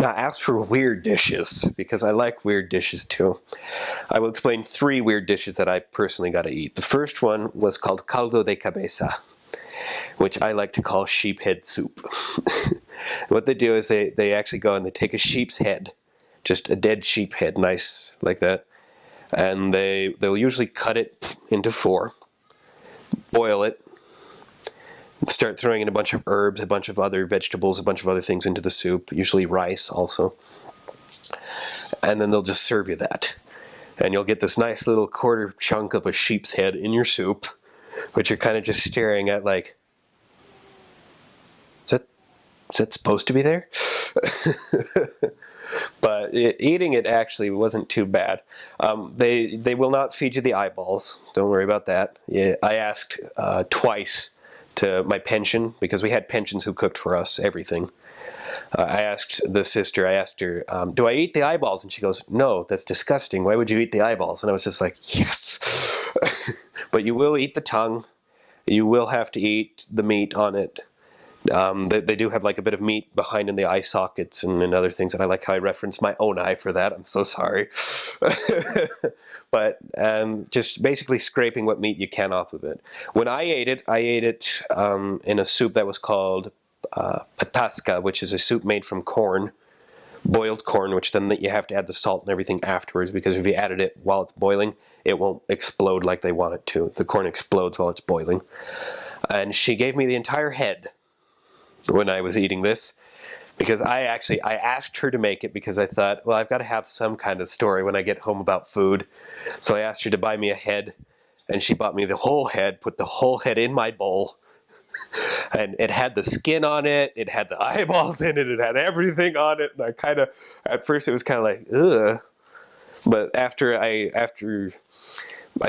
I asked for weird dishes, because I like weird dishes too. I will explain 3 weird dishes that I personally got to eat. The first one was called caldo de cabeza, which I like to call sheephead soup. What they do is they actually go and they take a sheep's head, just a dead sheep head, nice like that, and they'll usually cut it into 4, boil it, start throwing in a bunch of herbs, a bunch of other vegetables, a bunch of other things into the soup, usually rice also. And then they'll just serve you that. And you'll get this nice little quarter chunk of a sheep's head in your soup, which you're kind of just staring at like, is that supposed to be there? But eating it actually wasn't too bad. They will not feed you the eyeballs. Don't worry about that. Yeah, I asked twice to my pension, because we had pensions who cooked for us everything. I asked the sister, I asked her, do I eat the eyeballs? And she goes, no, that's disgusting. Why would you eat the eyeballs? And I was just like, yes. But you will eat the tongue. You will have to eat the meat on it. They do have like a bit of meat behind in the eye sockets and other things, and I like how I referenced my own eye for that. I'm so sorry. But just basically scraping what meat you can off of it. When I ate it in a soup that was called patasca, which is a soup made from corn, boiled corn, which then you have to add the salt and everything afterwards, because if you added it while it's boiling, it won't explode like they want it to. The corn explodes while it's boiling. And she gave me the entire head when I was eating this, because I asked her to make it, because I thought, well, I've got to have some kind of story when I get home about food. So I asked her to buy me a head, and she bought me the whole head, put the whole head in my bowl, and it had the skin on it, it had the eyeballs in it, it had everything on it, and I kind of, at first it was kind of like, ugh. But after I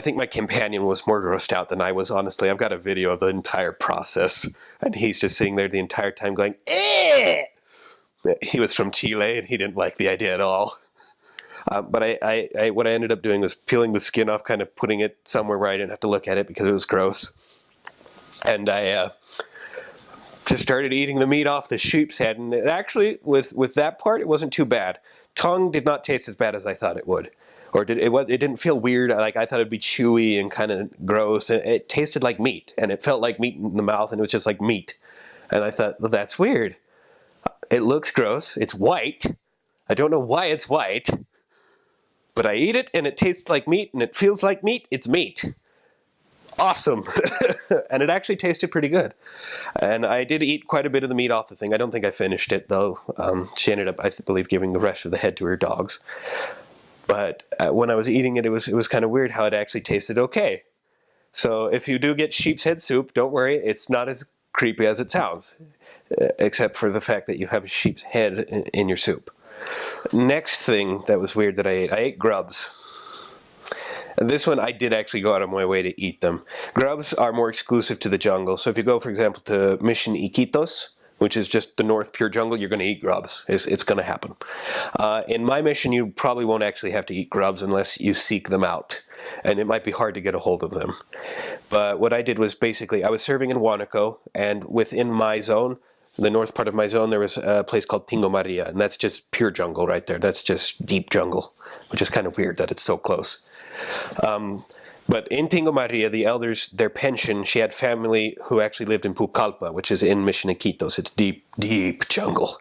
think my companion was more grossed out than I was, honestly. I've got a video of the entire process, and he's just sitting there the entire time going, eh! He was from Chile, and he didn't like the idea at all. But what I ended up doing was peeling the skin off, kind of putting it somewhere where I didn't have to look at it because it was gross. And I just started eating the meat off the sheep's head, and it actually, with that part, it wasn't too bad. Tongue did not taste as bad as I thought it would. Or it didn't feel weird. Like I thought it'd be chewy and kind of gross. And it tasted like meat, and it felt like meat in the mouth, and it was just like meat. And I thought, well, that's weird. It looks gross. It's white. I don't know why it's white. But I eat it, and it tastes like meat, and it feels like meat. It's meat. Awesome. And it actually tasted pretty good. And I did eat quite a bit of the meat off the thing. I don't think I finished it, though. She ended up, I believe, giving the rest of the head to her dogs. But when I was eating it, it was kind of weird how it actually tasted okay. So if you do get sheep's head soup, don't worry, it's not as creepy as it sounds, except for the fact that you have a sheep's head in your soup. Next thing that was weird that I ate grubs. And this one I did actually go out of my way to eat them. Grubs are more exclusive to the jungle. So if you go, for example, to Mission Iquitos, which is just the North Pure Jungle, you're going to eat grubs. It's going to happen. In my mission, you probably won't actually have to eat grubs unless you seek them out. And it might be hard to get a hold of them. But what I did was basically, I was serving in Huánuco, and within my zone, the north part of my zone, there was a place called Tingo Maria, and that's just pure jungle right there. That's just deep jungle, which is kind of weird that it's so close. But in Tingo Maria, the elders, their pension, she had family who actually lived in Pucallpa, which is in Mission Iquitos. It's deep, deep jungle.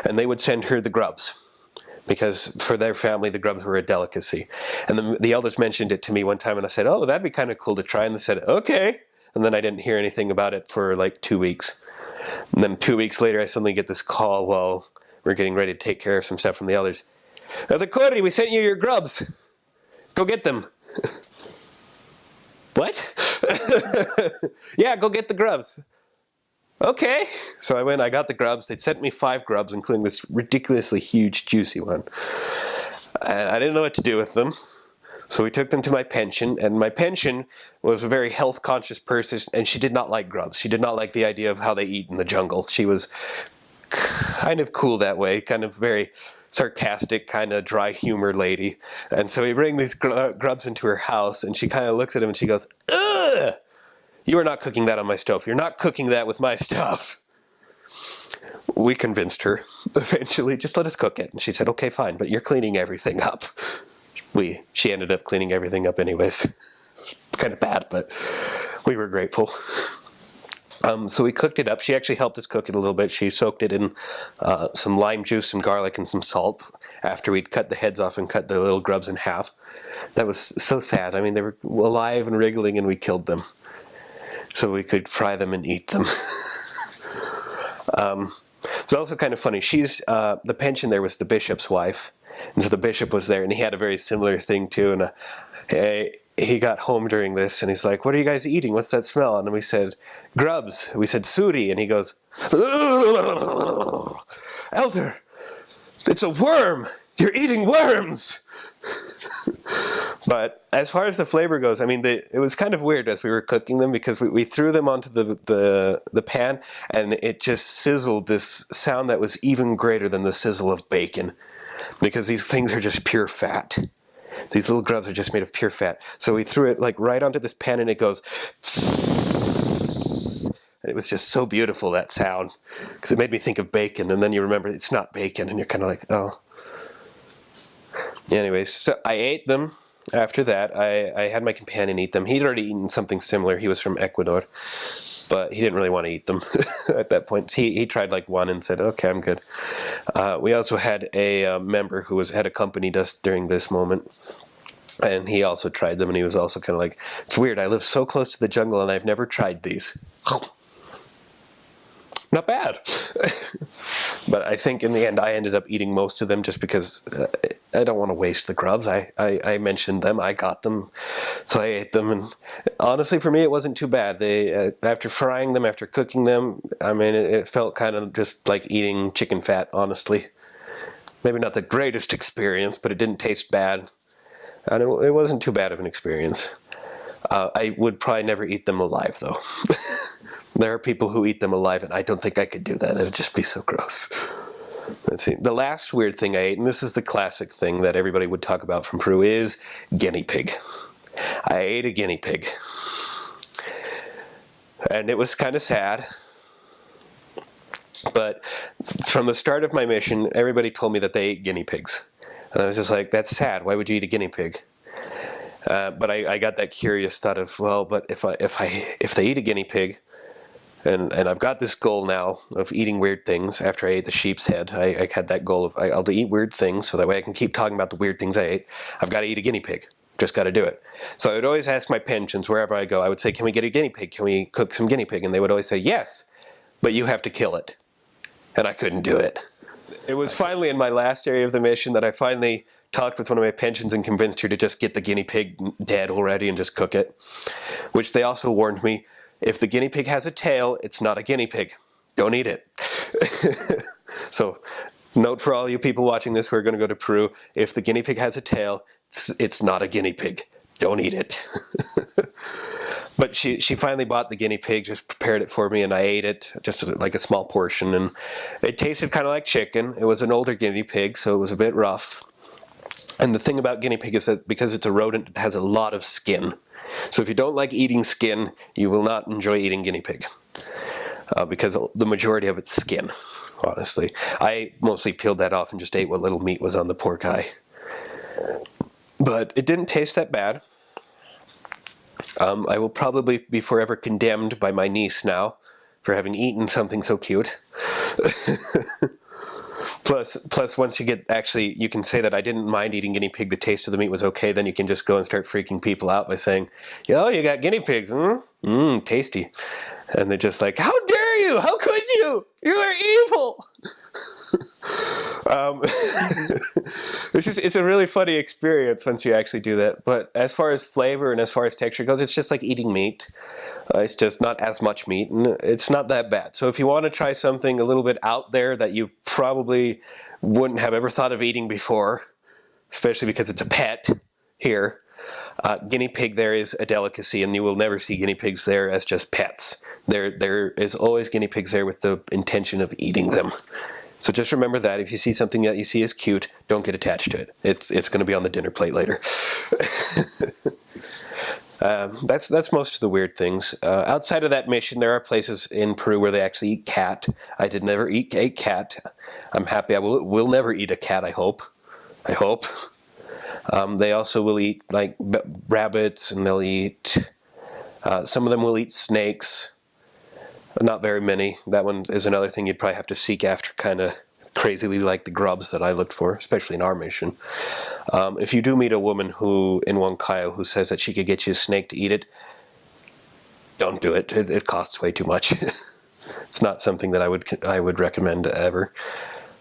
And they would send her the grubs, because for their family, the grubs were a delicacy. And the elders mentioned it to me one time, and I said, oh, that'd be kind of cool to try. And they said, okay. And then I didn't hear anything about it for like 2 weeks. And then 2 weeks later, I suddenly get this call while we're getting ready to take care of some stuff from the elders. The Corri, we sent you your grubs. Go get them. What? Yeah, go get the grubs. Okay. So I went, I got the grubs. They'd sent me 5 grubs, including this ridiculously huge, juicy one. And I didn't know what to do with them. So we took them to my pension, and my pension was a very health-conscious person, and she did not like grubs. She did not like the idea of how they eat in the jungle. She was kind of cool that way, kind of very sarcastic, kind of dry humor lady. And so we bring these grubs into her house, and she kind of looks at him and she goes, ugh! You are not cooking that on my stove. You're not cooking that with my stuff. we convinced her eventually, just let us cook it. And she said, okay, fine, but you're cleaning everything up. She ended up cleaning everything up anyways. Kind of bad, but we were grateful. So we cooked it up. She actually helped us cook it a little bit. She soaked it in some lime juice, some garlic, and some salt after we'd cut the heads off and cut the little grubs in half. That was so sad. I mean, they were alive and wriggling, and we killed them so we could fry them and eat them. It's also kind of funny. She's the pension there was the bishop's wife, and so the bishop was there, and he had a very similar thing too. And he got home during this, and he's like, "What are you guys eating? What's that smell?" And we said, "Grubs." We said, "Suri," and he goes, "Elder, it's a worm. You're eating worms." But as far as the flavor goes, I mean, it was kind of weird as we were cooking them, because we threw them onto the pan, and it just sizzled this sound that was even greater than the sizzle of bacon, because these things are just pure fat. These little grubs are just made of pure fat. So we threw it like right onto this pan, and it goes, and it was just so beautiful, that sound, because it made me think of bacon, and then you remember it's not bacon, and you're kind of like, oh. Anyways, so I ate them. After that, I had my companion eat them. He'd already eaten something similar. He was from Ecuador, but he didn't really want to eat them at that point. He tried like one and said, okay, I'm good. We also had a member who had accompanied us during this moment, and he also tried them, and he was also kind of like, it's weird, I live so close to the jungle and I've never tried these. Not bad. But I think in the end I ended up eating most of them, just because I don't want to waste the grubs. I mentioned them, I got them, so I ate them, and honestly for me it wasn't too bad. They after frying them, after cooking them, I mean it felt kind of just like eating chicken fat, honestly. Maybe not the greatest experience, but it didn't taste bad, and it wasn't too bad of an experience. I would probably never eat them alive though. There are people who eat them alive, and I don't think I could do that. It would just be so gross. Let's see. The last weird thing I ate, and this is the classic thing that everybody would talk about from Peru, is guinea pig. I ate a guinea pig. And it was kind of sad. But from the start of my mission, everybody told me that they ate guinea pigs. And I was just like, that's sad. Why would you eat a guinea pig? But I got that curious thought of, well, but if they eat a guinea pig, and I've got this goal now of eating weird things. After I ate the sheep's head, I had that goal of I'll eat weird things, so that way I can keep talking about the weird things I ate. I've got to eat a guinea pig. Just got to do it. So I would always ask my pensions wherever I go. I would say, can we get a guinea pig? Can we cook some guinea pig? And they would always say, yes, but you have to kill it. And I couldn't do it. It was finally in my last area of the mission that I finally talked with one of my pensions and convinced her to just get the guinea pig dead already and just cook it. Which they also warned me, if the guinea pig has a tail, it's not a guinea pig. Don't eat it. So, note for all you people watching this who are going to go to Peru, if the guinea pig has a tail, it's not a guinea pig. Don't eat it. But she finally bought the guinea pig, just prepared it for me, and I ate it, just like a small portion. And it tasted kind of like chicken. It was an older guinea pig, so it was a bit rough. And the thing about guinea pig is that because it's a rodent, it has a lot of skin. So if you don't like eating skin, you will not enjoy eating guinea pig. Because the majority of it's skin, honestly. I mostly peeled that off and just ate what little meat was on the pork eye. But it didn't taste that bad. I will probably be forever condemned by my niece now for having eaten something so cute. Plus, once you get, actually, you can say that I didn't mind eating guinea pig, the taste of the meat was okay, then you can just go and start freaking people out by saying, yo, you got guinea pigs, tasty. And they're just like, how dare you? How could you? You are evil. It's a really funny experience once you actually do that. But as far as flavor and as far as texture goes, it's just like eating meat. It's just not as much meat, and it's not that bad. So if you want to try something a little bit out there that you probably wouldn't have ever thought of eating before, especially because it's a pet here, guinea pig there is a delicacy, and you will never see guinea pigs there as just pets. There is always guinea pigs there with the intention of eating them. So just remember that if you see something that you see is cute, don't get attached to it. It's going to be on the dinner plate later. That's most of the weird things. Outside of that mission, there are places in Peru where they actually eat cat. I did never eat a cat. I'm happy. I will never eat a cat. I hope. I hope. They also will eat like rabbits, and they'll eat. Some of them will eat snakes. Not very many. That one is another thing you'd probably have to seek after, kind of crazily like the grubs that I looked for, especially in our mission. If you do meet a woman who in Huancayo who says that she could get you a snake to eat it, don't do it. It costs way too much. It's not something that I would recommend ever.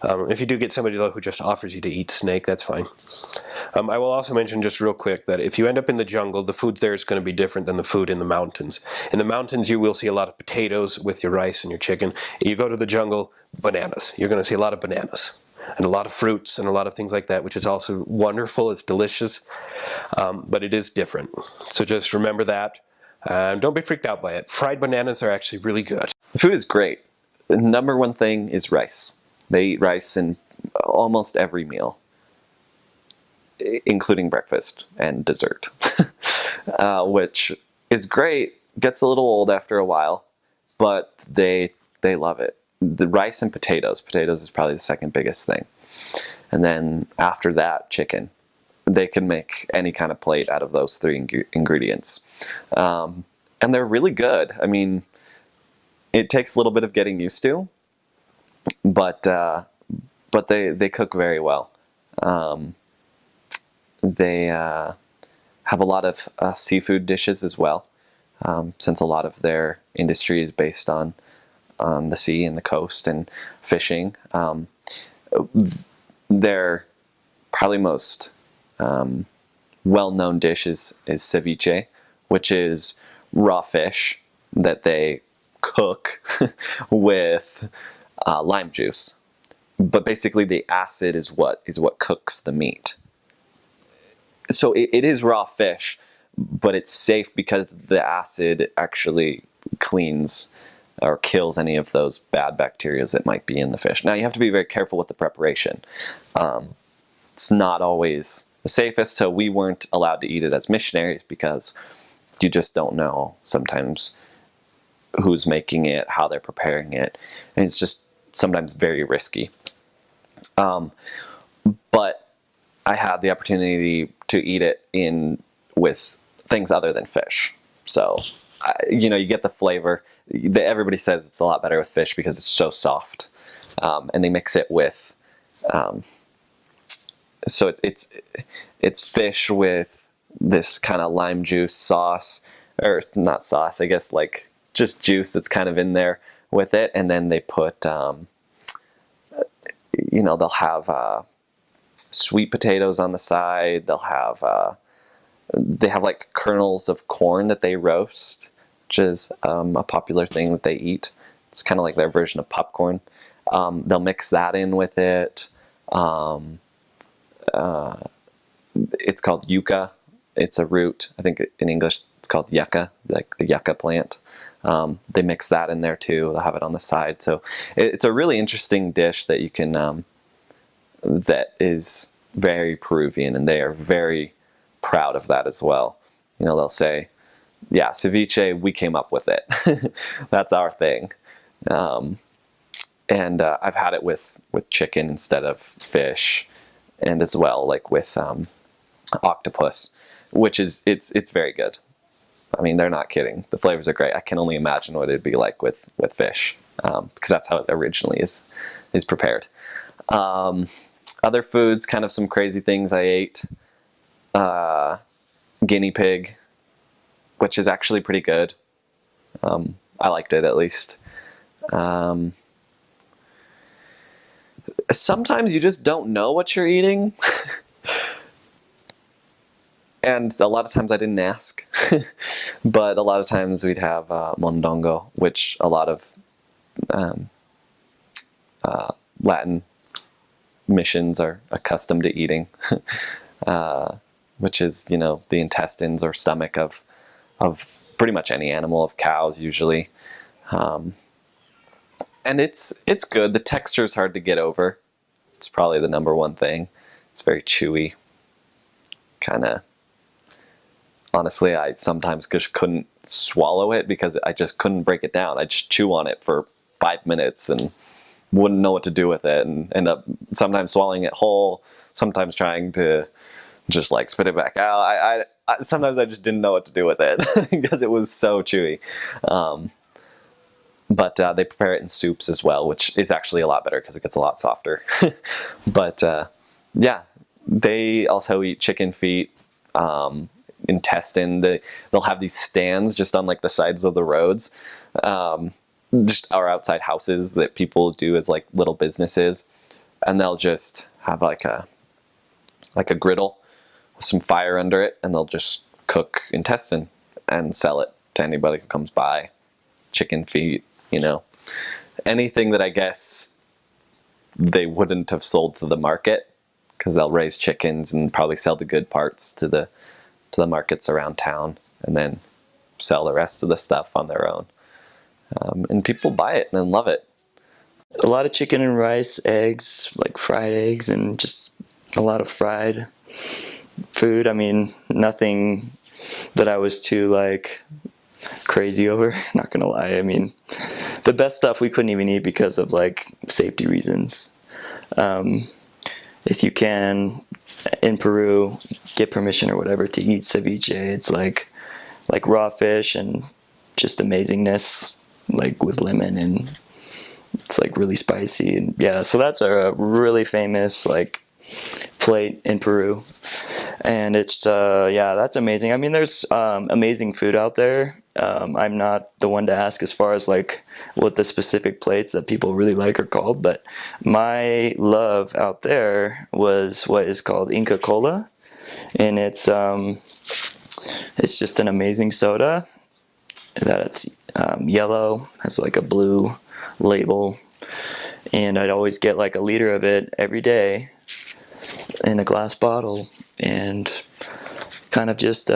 If you do get somebody though who just offers you to eat snake, that's fine. I will also mention just real quick that if you end up in the jungle, the food there is going to be different than the food in the mountains. In the mountains, you will see a lot of potatoes with your rice and your chicken. You go to the jungle, bananas. You're going to see a lot of bananas and a lot of fruits and a lot of things like that, which is also wonderful. It's delicious, but it is different. So just remember that. Don't be freaked out by it. Fried bananas are actually really good. The food is great. The number one thing is rice. They eat rice in almost every meal, including breakfast and dessert, which is great. Gets a little old after a while, but they love it. The rice and potatoes. Potatoes is probably the second biggest thing. And then after that, chicken. They can make any kind of plate out of those three ingredients. And they're really good. I mean, it takes a little bit of getting used to, but they cook very well. They have a lot of seafood dishes as well, since a lot of their industry is based on the sea and the coast and fishing. Their probably most well-known dish is ceviche, which is raw fish that they cook with lime juice. But basically the acid is what cooks the meat. So it is raw fish, but it's safe because the acid actually cleans or kills any of those bad bacteria that might be in the fish. Now you have to be very careful with the preparation. It's not always the safest, so we weren't allowed to eat it as missionaries because you just don't know sometimes who's making it, how they're preparing it, and it's just sometimes very risky. But I had the opportunity to eat it with things other than fish. So, you get the flavor. Everybody says it's a lot better with fish because it's so soft. And they mix it with, so it's fish with this kind of lime juice sauce, or not sauce, I guess, like just juice that's kind of in there with it. And then they put, they'll have sweet potatoes on the side. They have like kernels of corn that they roast, which is a popular thing that they eat. It's kind of like their version of popcorn. They'll mix that in with it. It's called yucca. It's a root. I think in English it's called yucca, like the yucca plant. They mix that in there too. They'll have it on the side. So it's a really interesting dish that you can, that is very Peruvian, and they are very proud of that as well. They'll say, yeah, ceviche, we came up with it. That's our thing. And I've had it with chicken instead of fish, and as well like with octopus, which is it's very good. I mean, they're not kidding. The flavors are great. I can only imagine what it'd be like with fish, because that's how it originally is prepared. Other foods, kind of some crazy things I ate. Guinea pig, which is actually pretty good. I liked it, at least. Sometimes you just don't know what you're eating. And a lot of times I didn't ask. But a lot of times we'd have mondongo, which a lot of Latin missions are accustomed to eating. Which is, the intestines or stomach of pretty much any animal, of cows usually. And it's good. The texture is hard to get over. It's probably the number one thing. It's very chewy, kind of honestly, I sometimes just couldn't swallow it because I just couldn't break it down. I just chew on it for 5 minutes and wouldn't know what to do with it, and end up sometimes swallowing it whole, sometimes trying to just like spit it back out. Sometimes I just didn't know what to do with it because it was so chewy. But they prepare it in soups as well, which is actually a lot better because it gets a lot softer. But yeah, they also eat chicken feet, intestine. They'll have these stands just on like the sides of the roads, just our outside houses that people do as like little businesses, and they'll just have like a griddle with some fire under it, and they'll just cook intestine and sell it to anybody who comes by. Chicken feet, anything that I guess they wouldn't have sold to the market, because they'll raise chickens and probably sell the good parts to the markets around town, and then sell the rest of the stuff on their own. And people buy it and love it. A lot of chicken and rice, eggs, like fried eggs, and just a lot of fried food. I mean, nothing that I was too like crazy over, not gonna lie. I mean, the best stuff we couldn't even eat because of like safety reasons. If you can, in Peru, get permission or whatever to eat ceviche, it's like raw fish and just amazingness, like with lemon, and it's like really spicy. And yeah, so that's a really famous like plate in Peru, and it's yeah, that's amazing. I mean, there's amazing food out there. I'm not the one to ask as far as like what the specific plates that people really like are called, but my love out there was what is called Inca Cola, and it's just an amazing soda that it's yellow, has like a blue label, and I'd always get like a liter of it every day in a glass bottle, and kind of just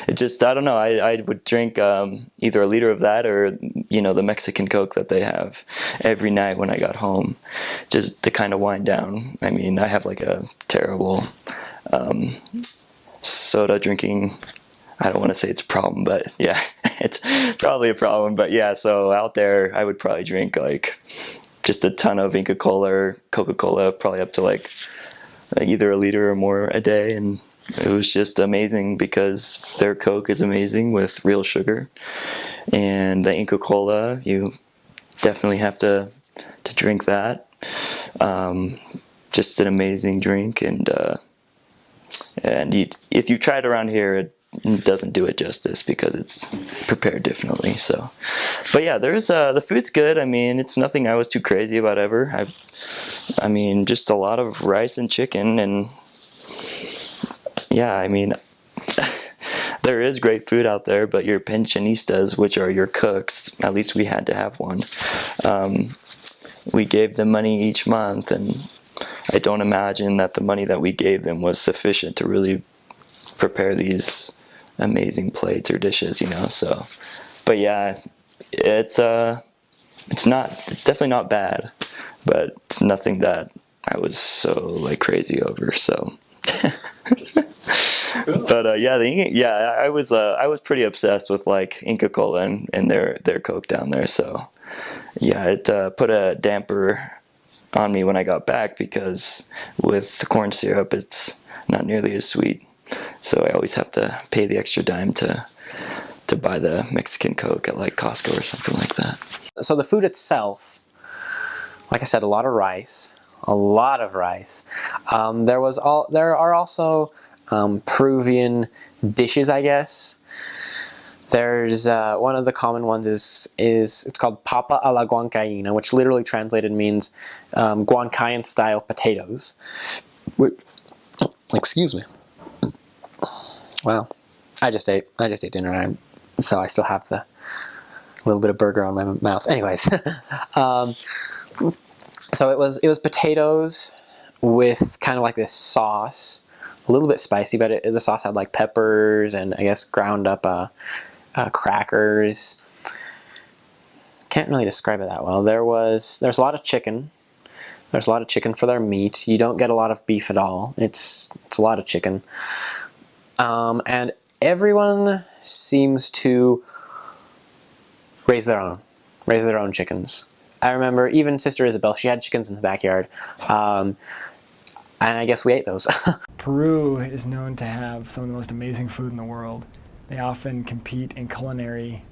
it just, I don't know, I would drink either a liter of that or the Mexican Coke that they have every night when I got home, just to kind of wind down. I mean, I have like a terrible soda drinking, I don't want to say it's a problem, but yeah, it's probably a problem. But yeah, so out there I would probably drink like just a ton of Inca Cola or Coca-Cola, probably up to like either a liter or more a day, and it was just amazing because their Coke is amazing with real sugar, and the Inca Cola, you definitely have to drink that. Just an amazing drink, and if you try it around here, it doesn't do it justice because it's prepared differently. So, but yeah, there's the food's good. I mean, it's nothing I was too crazy about ever. I mean, just a lot of rice and chicken, and yeah, I mean, there is great food out there, but your pensionistas, which are your cooks, at least we had to have one. We gave them money each month, and I don't imagine that the money that we gave them was sufficient to really prepare these amazing plates or dishes, so. But yeah, it's definitely not bad, but it's nothing that I was so like crazy over, so. But I was pretty obsessed with like Inca Cola and their Coke down there, so yeah, it put a damper on me when I got back, because with the corn syrup it's not nearly as sweet, so I always have to pay the extra dime to buy the Mexican Coke at like Costco or something like that. So the food itself, like I said, a lot of rice. There are also Peruvian dishes, I guess. There's one of the common ones is it's called papa a la guancaína, which literally translated means Guancayan style potatoes. Excuse me. Wow, I just ate dinner, so I still have the little bit of burger on my mouth. Anyways, so it was potatoes with kind of like this sauce, a little bit spicy, but the sauce had like peppers and I guess ground up crackers. Can't really describe it that well. There's a lot of chicken. There's a lot of chicken for their meat. You don't get a lot of beef at all. It's a lot of chicken. And everyone seems to raise their own chickens. I remember even Sister Isabel, she had chickens in the backyard, and I guess we ate those. Peru is known to have some of the most amazing food in the world. They often compete in culinary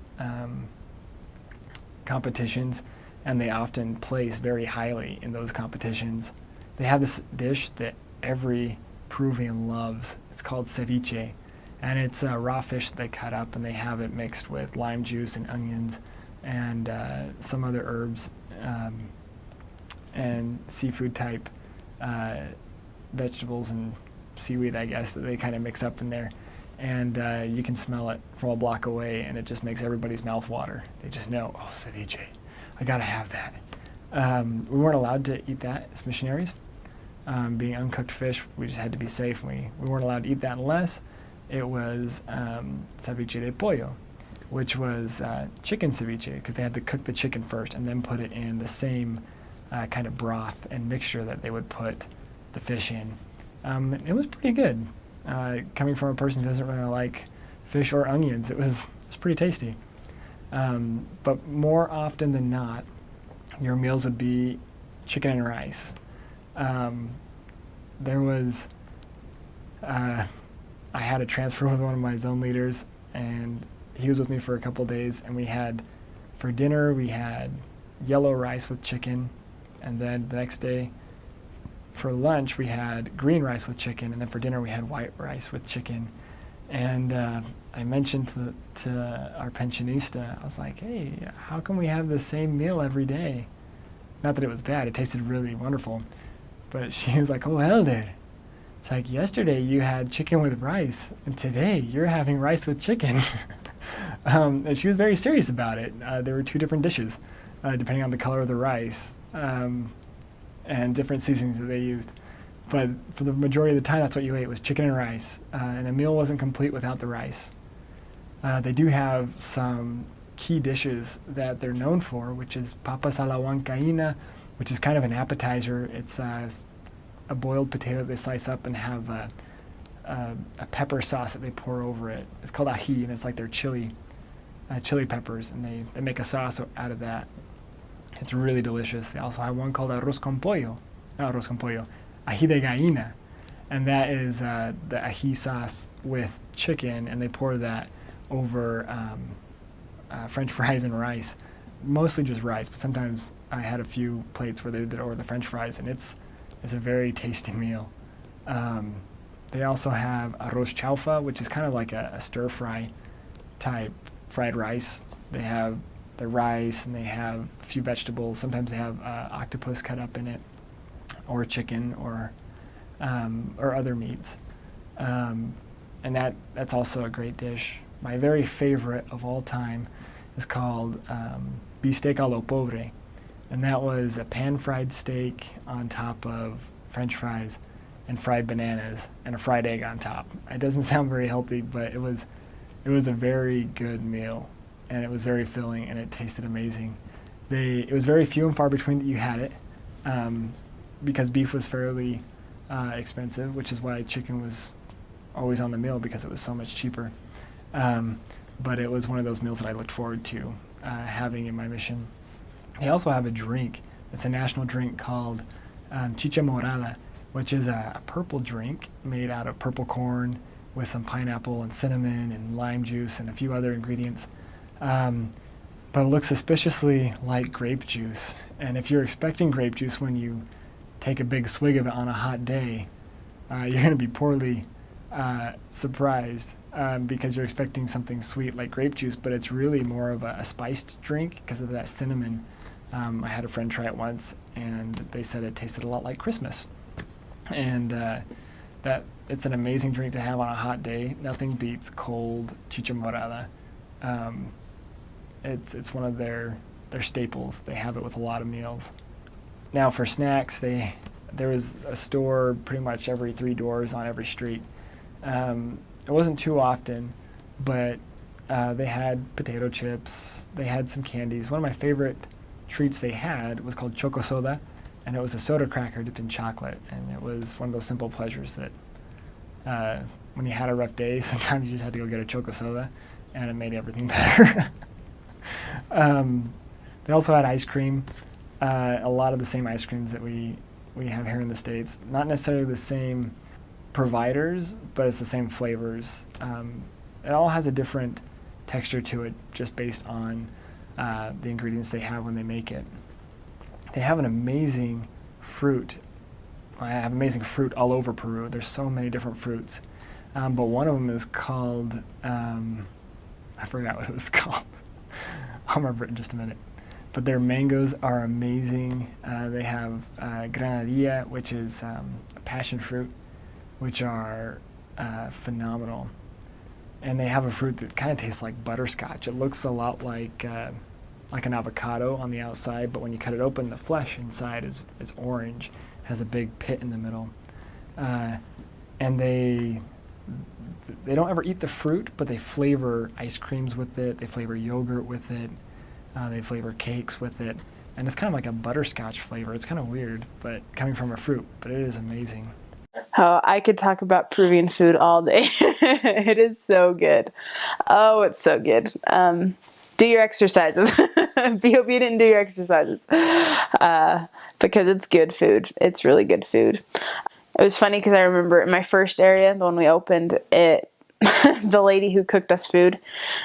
competitions, and they often place very highly in those competitions. They have this dish that every Peruvian loves. It's called ceviche, and it's raw fish that they cut up, and they have it mixed with lime juice and onions and some other herbs and seafood type vegetables and seaweed, I guess, that they kind of mix up in there. And you can smell it from a block away, and it just makes everybody's mouth water. They just know, oh, ceviche, I gotta have that. We weren't allowed to eat that as missionaries. Being uncooked fish, we just had to be safe. We weren't allowed to eat that unless it was ceviche de pollo, which was chicken ceviche, because they had to cook the chicken first and then put it in the same kind of broth and mixture that they would put the fish in. It was pretty good. Coming from a person who doesn't really like fish or onions, it's pretty tasty. But more often than not, your meals would be chicken and rice. There was, I had a transfer with one of my zone leaders, and he was with me for a couple days, and for dinner, we had yellow rice with chicken, and then the next day, for lunch, we had green rice with chicken, and then for dinner, we had white rice with chicken. And I mentioned to our pensionista, I was like, hey, how come we have the same meal every day? Not that it was bad, it tasted really wonderful. But she was like, oh, Helder, it's like yesterday you had chicken with rice, and today you're having rice with chicken. And she was very serious about it. There were two different dishes, depending on the color of the rice. And different seasonings that they used. But for the majority of the time, that's what you ate, was chicken and rice. And a meal wasn't complete without the rice. They do have some key dishes that they're known for, which is papas a la huancaína, which is kind of an appetizer. It's a boiled potato that they slice up and have a pepper sauce that they pour over it. It's called ají, and it's like their chili peppers, and they make a sauce out of that. It's really delicious. They also have one called Arroz Con Pollo. Not Arroz Con Pollo. Ají de gallina. And that is the ají sauce with chicken, and they pour that over French fries and rice. Mostly just rice, but sometimes I had a few plates where they did it over the French fries, and it's a very tasty meal. They also have arroz chaufa, which is kind of like a stir-fry type fried rice. They have the rice, and they have a few vegetables. Sometimes they have octopus cut up in it, or chicken, or other meats. And that's also a great dish. My very favorite of all time is called bistec a lo pobre, and that was a pan-fried steak on top of French fries and fried bananas and a fried egg on top. It doesn't sound very healthy, but it was a very good meal. And it was very filling, and it tasted amazing. It was very few and far between that you had it, because beef was fairly expensive, which is why chicken was always on the meal, because it was so much cheaper. But it was one of those meals that I looked forward to having in my mission. They also have a drink. It's a national drink called Chicha Morada, which is a purple drink made out of purple corn with some pineapple and cinnamon and lime juice and a few other ingredients. But it looks suspiciously like grape juice. And if you're expecting grape juice when you take a big swig of it on a hot day, you're going to be poorly surprised because you're expecting something sweet like grape juice, but it's really more of a spiced drink because of that cinnamon. I had a friend try it once, and they said it tasted a lot like Christmas. And that it's an amazing drink to have on a hot day. Nothing beats cold Chicha Morada. It's one of their staples. They have it with a lot of meals. Now for snacks, there was a store pretty much every 3 doors on every street. It wasn't too often, but they had potato chips. They had some candies. One of my favorite treats they had was called choco soda, and it was a soda cracker dipped in chocolate, and it was one of those simple pleasures that when you had a rough day, sometimes you just had to go get a choco soda, and it made everything better. They also had ice cream, a lot of the same ice creams that we have here in the States. Not necessarily the same providers, but it's the same flavors. It all has a different texture to it just based on the ingredients they have when they make it. They have an amazing fruit. I have amazing fruit all over Peru. There's so many different fruits. But one of them is called, I forgot what it was called. I'll remember it in just a minute. But their mangoes are amazing. They have granadilla, which is passion fruit, which are phenomenal. And they have a fruit that kind of tastes like butterscotch. It looks a lot like an avocado on the outside, but when you cut it open, the flesh inside is orange, has a big pit in the middle. And they don't ever eat the fruit, but they flavor ice creams with it, they flavor yogurt with it, they flavor cakes with it, and it's kind of like a butterscotch flavor. It's kind of weird, but coming from a fruit, but it is amazing. Oh, I could talk about Peruvian food all day. It is so good. Oh, it's so good. Do your exercises. Be obedient and do your exercises. Because it's good food. It's really good food. It was funny because I remember in my first area, the one we opened, the lady who cooked us food,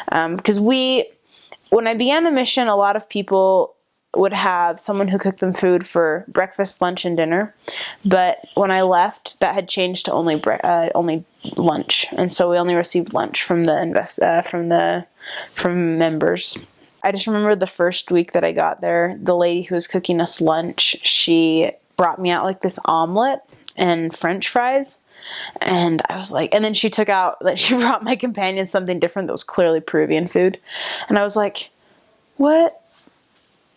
because when I began the mission, a lot of people would have someone who cooked them food for breakfast, lunch, and dinner. But when I left, that had changed to only lunch, and so we only received lunch from from members. I just remember the first week that I got there, the lady who was cooking us lunch, she brought me out like this omelet and French fries. And I was like, and then she brought my companion something different that was clearly Peruvian food. And I was like, what?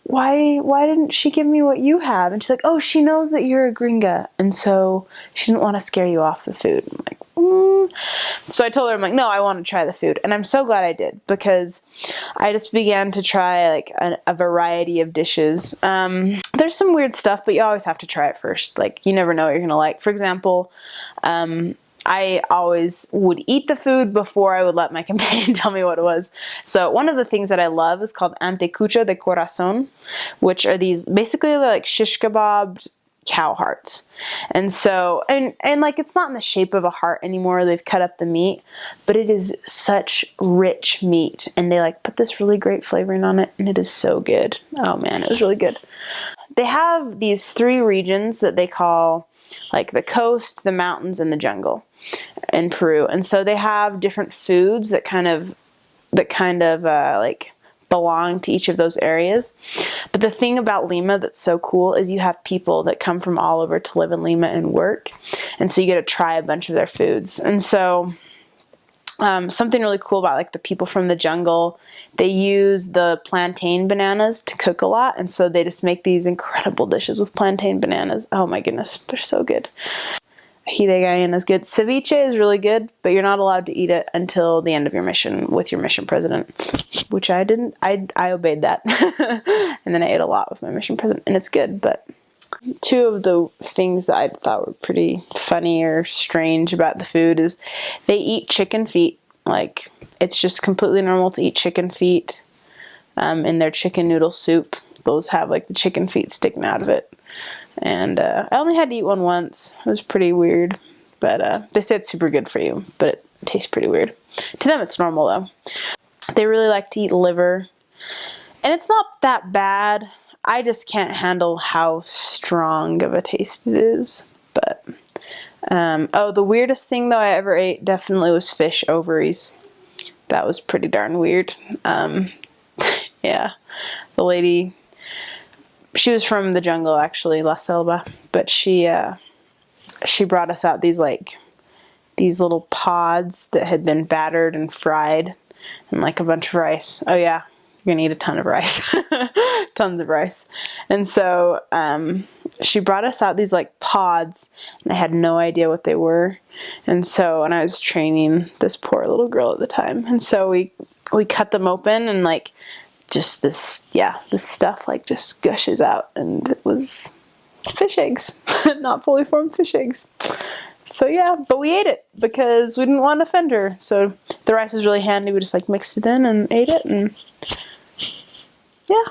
Why didn't she give me what you have? And she's like, oh, she knows that you're a gringa, and so she didn't want to scare you off the food. I'm like, So I told her, I'm like, no, I want to try the food. And I'm so glad I did, because I just began to try like a variety of dishes. There's some weird stuff, but you always have to try it first. Like, you never know what you're going to like. For example, I always would eat the food before I would let my companion tell me what it was. So one of the things that I love is called antecucha de corazon, which are these, basically they're like shish kebabbed cow hearts. And so, and like, it's not in the shape of a heart anymore. They've cut up the meat, but it is such rich meat. And they like put this really great flavoring on it, and it is so good. Oh man, it was really good. They have these 3 regions that they call like the coast, the mountains, and the jungle in Peru. And so they have different foods that kind of like belong to each of those areas. But the thing about Lima that's so cool is you have people that come from all over to live in Lima and work. And so you get to try a bunch of their foods. And so something really cool about like the people from the jungle, they use the plantain bananas to cook a lot. And so they just make these incredible dishes with plantain bananas. Oh my goodness, they're so good. Ají de gallina is good. Ceviche is really good, but you're not allowed to eat it until the end of your mission with your mission president, which I didn't. I obeyed that. And then I ate a lot with my mission president, and it's good. But 2 of the things that I thought were pretty funny or strange about the food is they eat chicken feet. Like, it's just completely normal to eat chicken feet in their chicken noodle soup. Those have like the chicken feet sticking out of it. And I only had to eat one once. It was pretty weird. But they say it's super good for you, but it tastes pretty weird. To them, it's normal though. They really like to eat liver. And it's not that bad. I just can't handle how strong of a taste it is. But, oh, the weirdest thing though I ever ate definitely was fish ovaries. That was pretty darn weird. Yeah, the lady, she was from the jungle actually, La Selva, but she brought us out these little pods that had been battered and fried, and like a bunch of rice. Oh yeah, you're gonna eat a ton of rice. Tons of rice. And so she brought us out these like pods, and I had no idea what they were. And I was training this poor little girl at the time, and so we cut them open, and like just this stuff like just gushes out, and it was fish eggs. Not fully formed fish eggs. So yeah, but we ate it because we didn't want to offend her. So the rice was really handy. We just like mixed it in and ate it, and yeah,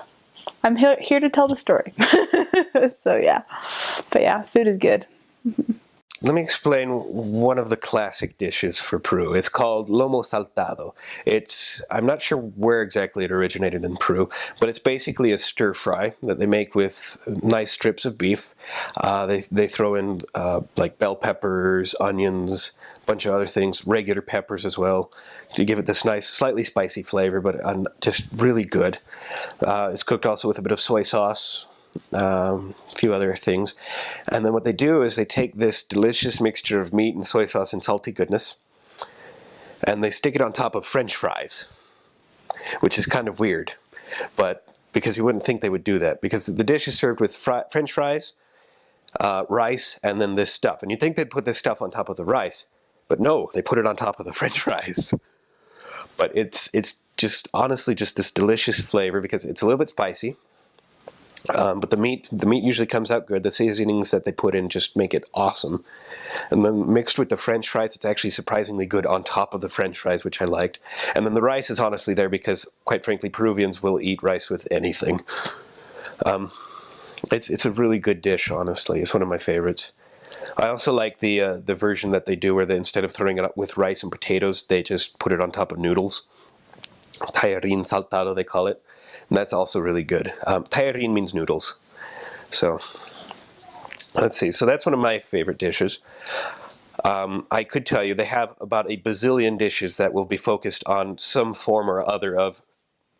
I'm here to tell the story. So yeah, but yeah, food is good. Let me explain one of the classic dishes for Peru. It's called lomo saltado. I'm not sure where exactly it originated in Peru, but it's basically a stir fry that they make with nice strips of beef. They throw in like bell peppers, onions, a bunch of other things, regular peppers as well, to give it this nice, slightly spicy flavor, but just really good. It's cooked also with a bit of soy sauce, a few other things, and then what they do is they take this delicious mixture of meat and soy sauce and salty goodness, and they stick it on top of French fries, which is kind of weird, but because you wouldn't think they would do that, because the dish is served with French fries, rice, and then this stuff, and you'd think they'd put this stuff on top of the rice, but no, they put it on top of the French fries. But it's just honestly just this delicious flavor because it's a little bit spicy. But the meat usually comes out good. The seasonings that they put in just make it awesome. And then mixed with the French fries, it's actually surprisingly good on top of the French fries, which I liked. And then the rice is honestly there because, quite frankly, Peruvians will eat rice with anything. It's a really good dish, honestly. It's one of my favorites. I also like the version that they do where they, instead of throwing it up with rice and potatoes, they just put it on top of noodles. Tallarín saltado, they call it. And that's also really good. Tallarín means noodles. So, let's see. So that's one of my favorite dishes. I could tell you they have about a bazillion dishes that will be focused on some form or other of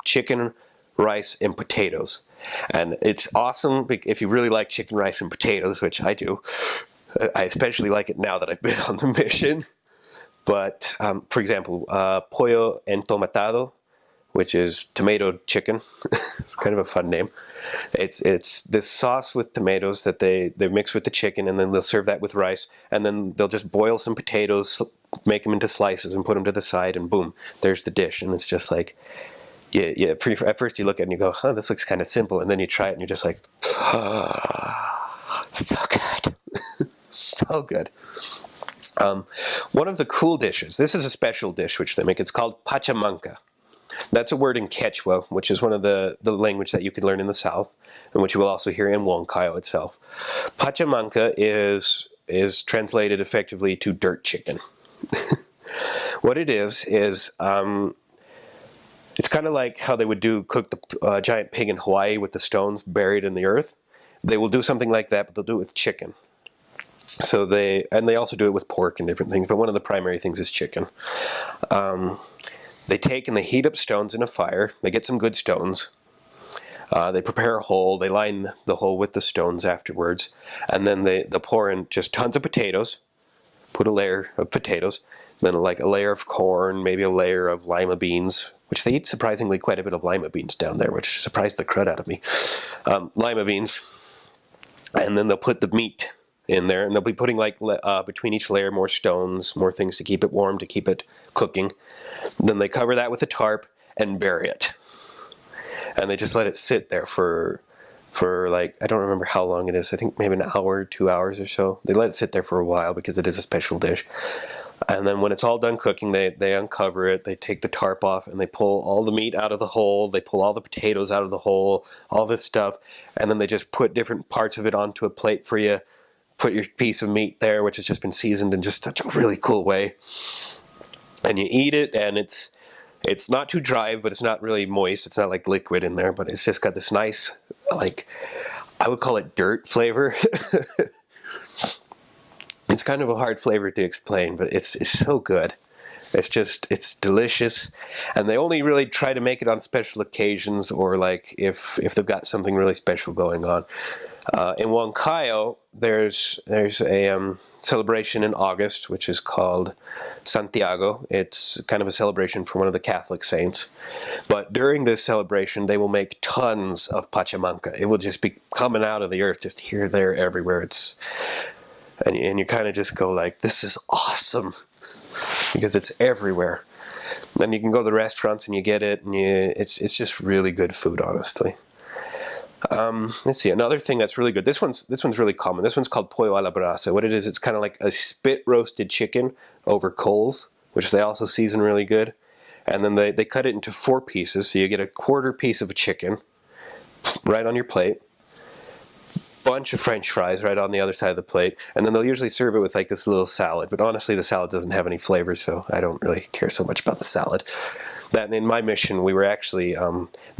chicken, rice, and potatoes. And it's awesome if you really like chicken, rice, and potatoes, which I do. I especially like it now that I've been on the mission. But, for example, pollo entomatado, which is tomato chicken. It's kind of a fun name. It's this sauce with tomatoes that they mix with the chicken, and then they'll serve that with rice, and then they'll just boil some potatoes, make them into slices, and put them to the side, and boom, there's the dish. And it's just like, yeah. At first you look at it and you go, huh, this looks kind of simple, and then you try it and you're just like, oh, so good. So good. One of the cool dishes, this is a special dish which they make, it's called Pachamanca. That's a word in Quechua, which is one of the language that you can learn in the south, and which you will also hear in Huancayo itself. Pachamanca is translated effectively to dirt chicken. What it is it's kind of like how they would cook the giant pig in Hawaii with the stones buried in the earth. They will do something like that, but they'll do it with chicken. So they also do it with pork and different things, but one of the primary things is chicken. They take and they heat up stones in a fire. They get some good stones. They prepare a hole. They line the hole with the stones afterwards. And then they'll pour in just tons of potatoes. Put a layer of potatoes. Then like a layer of corn, maybe a layer of lima beans, which they eat surprisingly quite a bit of lima beans down there, which surprised the crud out of me. Lima beans. And then they'll put the meat in there, and they'll be putting like between each layer more stones, more things to keep it warm, to keep it cooking. Then they cover that with a tarp and bury it, and they just let it sit there for like, I don't remember how long it is. I think maybe an hour, 2 hours or so. They let it sit there for a while because it is a special dish. And then when it's all done cooking, they uncover it, they take the tarp off, and they pull all the meat out of the hole, they pull all the potatoes out of the hole, all this stuff, and then they just put different parts of it onto a plate for you. Put your piece of meat there, which has just been seasoned in just such a really cool way. And you eat it, and it's not too dry, but it's not really moist. It's not like liquid in there, but it's just got this nice, like, I would call it dirt flavor. It's kind of a hard flavor to explain, but it's so good. It's delicious. And they only really try to make it on special occasions, or like if they've got something really special going on. In Huancayo, there's a celebration in August, which is called Santiago. It's kind of a celebration for one of the Catholic saints. But during this celebration, they will make tons of Pachamanca. It will just be coming out of the earth, just here, there, everywhere. And you kind of just go like, this is awesome, because it's everywhere. Then you can go to the restaurants and you get it, and it's just really good food, honestly. Let's see, another thing that's really good. This one's really common. This one's called pollo a la brasa. What it is, it's kind of like a spit roasted chicken over coals, which they also season really good. And then they cut it into 4 pieces, so you get a quarter piece of a chicken right on your plate, bunch of French fries right on the other side of the plate, and then they'll usually serve it with like this little salad. But honestly, the salad doesn't have any flavor, so I don't really care so much about the salad. That in my mission, we were actually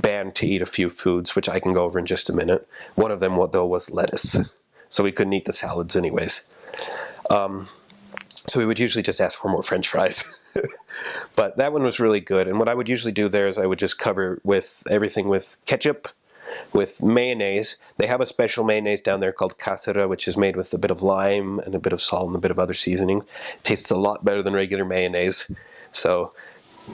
banned to eat a few foods, which I can go over in just a minute. One of them, though, was lettuce, so we couldn't eat the salads anyways. So we would usually just ask for more French fries. But that one was really good, and what I would usually do there is I would just cover with everything with ketchup, with mayonnaise. They have a special mayonnaise down there called casera, which is made with a bit of lime and a bit of salt and a bit of other seasoning. It tastes a lot better than regular mayonnaise, so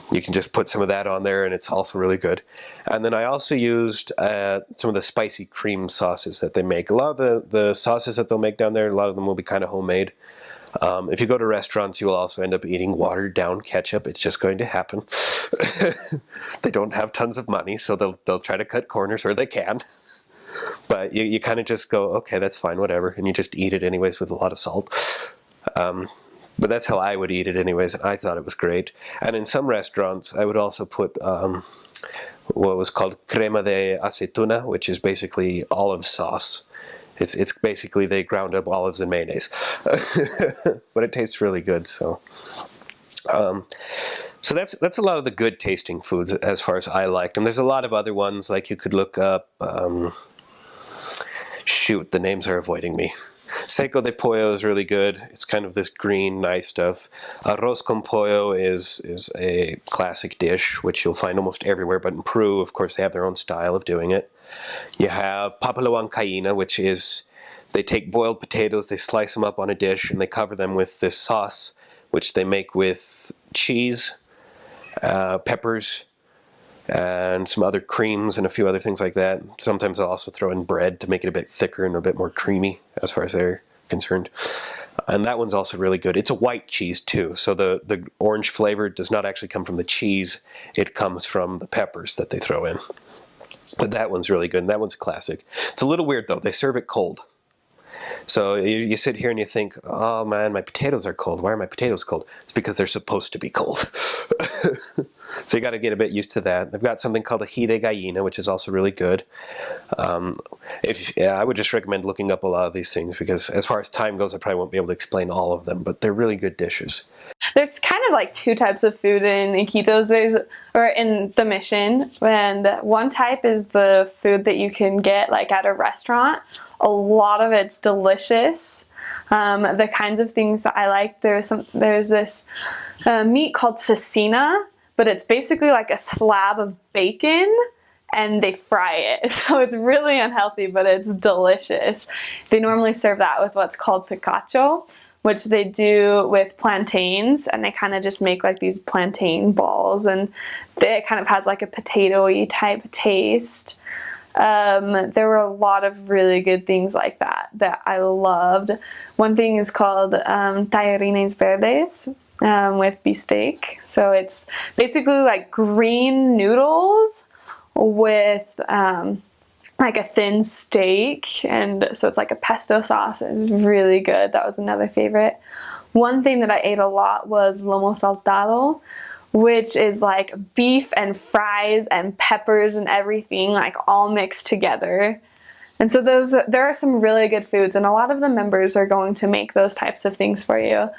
you can just put some of that on there, and it's also really good. And then I also used some of the spicy cream sauces that they make. A lot of the sauces that they'll make down there, a lot of them will be kind of homemade. If you go to restaurants, you will also end up eating watered down ketchup. It's just going to happen. They don't have tons of money, so they'll try to cut corners where they can. But you kind of just go, okay, that's fine, whatever, and you just eat it anyways with a lot of salt. But that's how I would eat it anyways. I thought it was great. And in some restaurants, I would also put what was called crema de aceituna, which is basically olive sauce. It's basically they ground up olives and mayonnaise, but it tastes really good. So that's a lot of the good tasting foods as far as I liked them. There's a lot of other ones, like you could look up. Shoot, the names are avoiding me. Seco de pollo is really good. It's kind of this green, nice stuff. Arroz con pollo is a classic dish, which you'll find almost everywhere, but in Peru, of course, they have their own style of doing it. You have papa la huancaína, which is, they take boiled potatoes, they slice them up on a dish, and they cover them with this sauce, which they make with cheese, peppers, and some other creams and a few other things like that. Sometimes they'll also throw in bread to make it a bit thicker and a bit more creamy as far as they're concerned. And that one's also really good. It's a white cheese too, so the orange flavor does not actually come from the cheese, it comes from the peppers that they throw in. But that one's really good, and that one's a classic. It's a little weird though, they serve it cold. So you sit here and you think, oh man, my potatoes are cold. Why are my potatoes cold? It's because they're supposed to be cold. So you got to get a bit used to that. They've got something called ají de gallina, which is also really good. I would just recommend looking up a lot of these things, because as far as time goes, I probably won't be able to explain all of them, but they're really good dishes. There's kind of like 2 types of food in Iquitos, or in the mission, and one type is the food that you can get like at a restaurant. A lot of it's delicious. The kinds of things that I like, there's this meat called cecina, but it's basically like a slab of bacon, and they fry it. So it's really unhealthy, but it's delicious. They normally serve that with what's called picacho, which they do with plantains, and they kind of just make like these plantain balls, and it kind of has like a potato-y type taste. There were a lot of really good things like that I loved. One thing is called tallarines verdes with beefsteak. So it's basically like green noodles with like a thin steak, and so it's like a pesto sauce. It's really good. That was another favorite. One thing that I ate a lot was lomo saltado, which is like beef and fries and peppers and everything like all mixed together. And so there are some really good foods, and a lot of the members are going to make those types of things for you.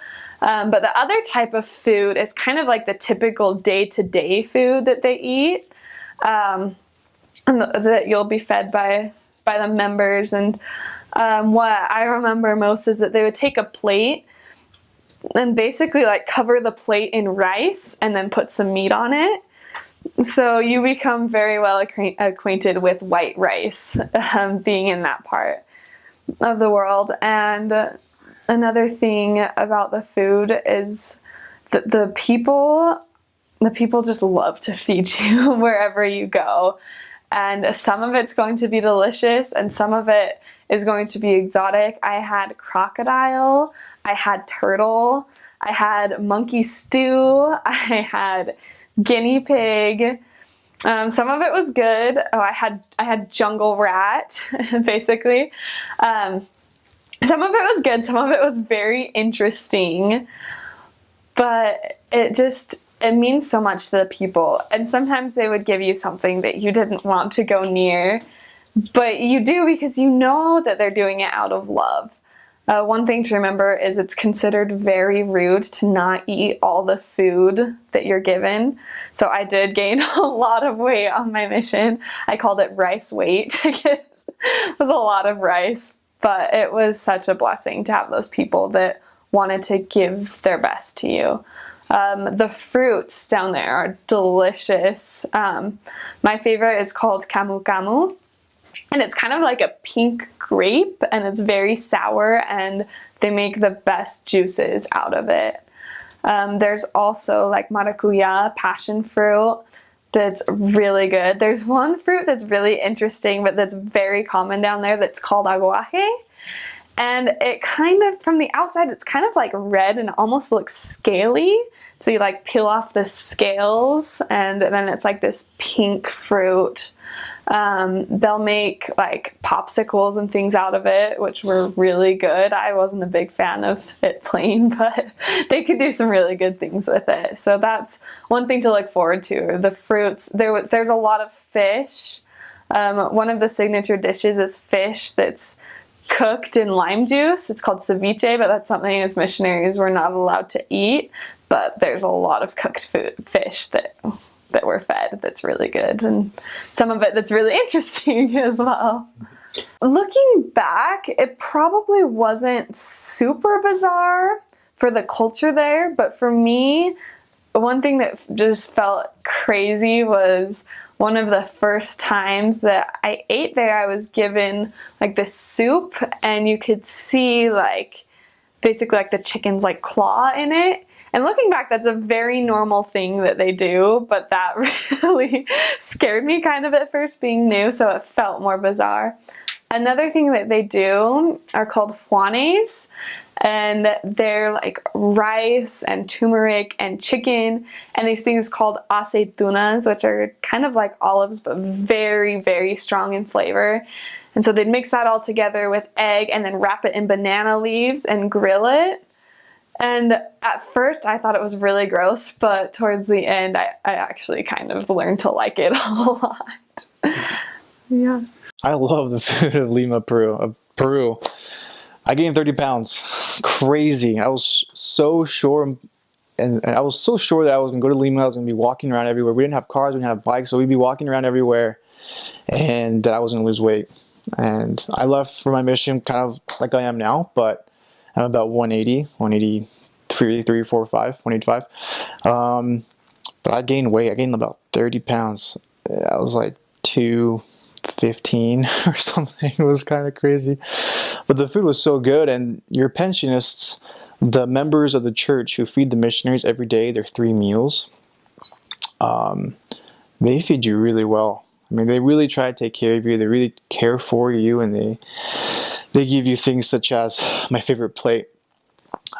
But the other type of food is kind of like the typical day-to-day food that they eat, and that you'll be fed by the members. And what I remember most is that they would take a plate and basically like cover the plate in rice and then put some meat on it. So you become very well acquainted with white rice, being in that part of the world. And another thing about the food is that the people just love to feed you wherever you go. And some of it's going to be delicious, and some of it is going to be exotic. I had crocodile, I had turtle, I had monkey stew, I had guinea pig, Some of it was good. Oh, I had jungle rat, basically. Some of it was good. Some of it was very interesting, but it means so much to the people. And sometimes they would give you something that you didn't want to go near, but you do because you know that they're doing it out of love. One thing to remember is it's considered very rude to not eat all the food that you're given. So I did gain a lot of weight on my mission. I called it rice weight because it was a lot of rice, but it was such a blessing to have those people that wanted to give their best to you. The fruits down there are delicious. My favorite is called camu camu. And it's kind of like a pink grape, and it's very sour, and they make the best juices out of it. There's also like maracuya, passion fruit, that's really good. There's one fruit that's really interesting, but that's very common down there, that's called Agua Hay. And it kind of, from the outside, it's kind of like red and almost looks scaly. So you like peel off the scales, and then it's like this pink fruit. They'll make like popsicles and things out of it, which were really good. I wasn't a big fan of it plain, but they could do some really good things with it. So that's one thing to look forward to. The fruits, there's a lot of fish. One of the signature dishes is fish that's cooked in lime juice. It's called ceviche, but that's something as missionaries we're not allowed to eat. But there's a lot of cooked fish that we're fed that's really good, and some of it that's really interesting as well. Looking back, it probably wasn't super bizarre for the culture there, but for me, one thing that just felt crazy was one of the first times that I ate there, I was given like this soup, and you could see like basically like the chicken's like claw in it. And looking back, that's a very normal thing that they do, but that really scared me kind of at first, being new, so it felt more bizarre. Another thing that they do are called Fois Knees, and they're like rice and turmeric and chicken, and these things called aceitunas, which are kind of like olives, but very, very strong in flavor. And so they'd mix that all together with egg and then wrap it in banana leaves and grill it. And at first I thought it was really gross, but towards the end I actually kind of learned to like it a lot. Yeah. I love the food of Lima, Peru. I gained 30 pounds. Crazy. I was so sure, and I was so sure that I was going to go to Lima. I was going to be walking around everywhere. We didn't have cars, we didn't have bikes, so we'd be walking around everywhere, and that I was going to lose weight. And I left for my mission kind of like I am now, but I'm about 183, 3, 4, 5, 185. But I gained weight. I gained about 30 pounds. I was like 215 or something. It was kind of crazy. But the food was so good. And your pensionists, the members of the church who feed the missionaries every day, their 3 meals, they feed you really well. I mean, they really try to take care of you. They really care for you, and they give you things such as my favorite plate,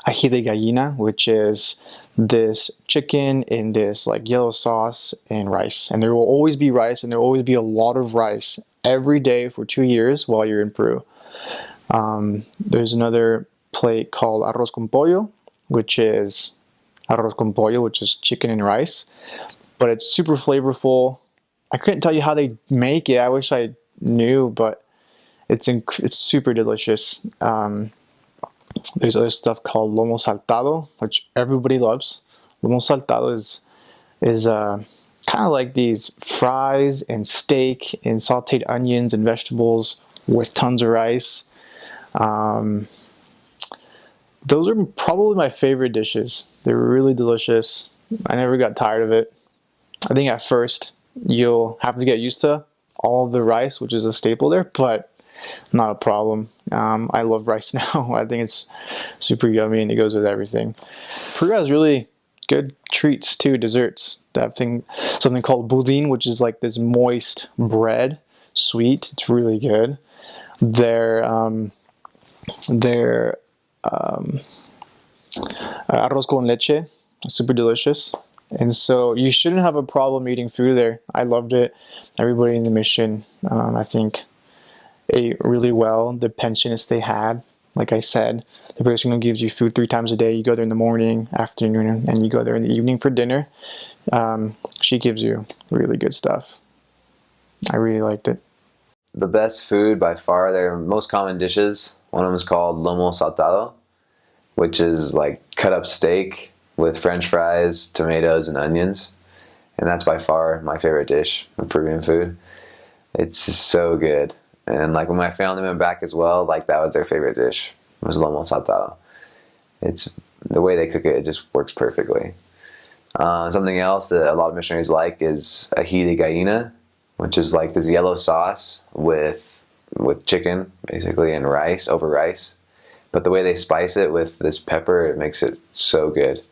ají de gallina, which is this chicken in this like yellow sauce and rice. And there will always be rice, and there will always be a lot of rice every day for 2 years while you're in Peru. There's another plate called Arroz Con Pollo, which is chicken and rice, but it's super flavorful. I couldn't tell you how they make it. I wish I knew, but it's super delicious. There's other stuff called lomo saltado, which everybody loves. Lomo saltado is kind of like these fries and steak and sauteed onions and vegetables with tons of rice. Those are probably my favorite dishes. They were really delicious. I never got tired of it. I think at first you'll have to get used to all of the rice, which is a staple there, but not a problem. I love rice now. I think it's super yummy and it goes with everything. Peru has really good treats too, desserts. That thing, something called budín, which is like this moist bread, sweet. It's really good. Their Arroz Con Leche, super delicious. And so you shouldn't have a problem eating food there. I loved it. Everybody in the mission, I think, ate really well. The pensionists they had, like I said, the person who gives you food 3 times a day. You go there in the morning, afternoon, and you go there in the evening for dinner. She gives you really good stuff. I really liked it. The best food by far, their most common dishes, one of them is called lomo saltado, which is like cut up steak with French fries, tomatoes, and onions. And that's by far my favorite dish of Peruvian food. It's just so good. And like when my family went back as well, like that was their favorite dish, was lomo saltado. It's the way they cook it, it just works perfectly. Something else that a lot of missionaries like is ají de gallina, which is like this yellow sauce with chicken, basically, and rice, over rice. But the way they spice it with this pepper, it makes it so good.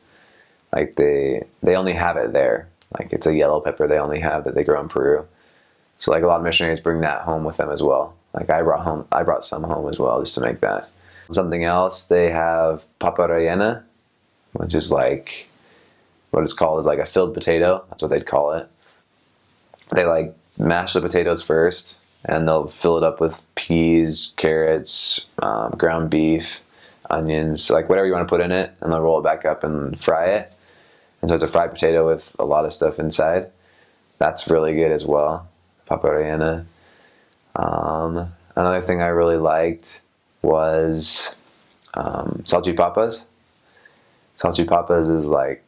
Like they only have it there. Like it's a yellow pepper they only have that they grow in Peru. So like a lot of missionaries bring that home with them as well. Like I brought some home as well just to make that. Something else, they have papa rellena, which is like what it's called is like a filled potato. That's what they'd call it. They like mash the potatoes first, and they'll fill it up with peas, carrots, ground beef, onions, like whatever you want to put in it, and they'll roll it back up and fry it. And so it's a fried potato with a lot of stuff inside. That's really good as well, papa rellena. Another thing I really liked was salchipapas. Salchipapas is like,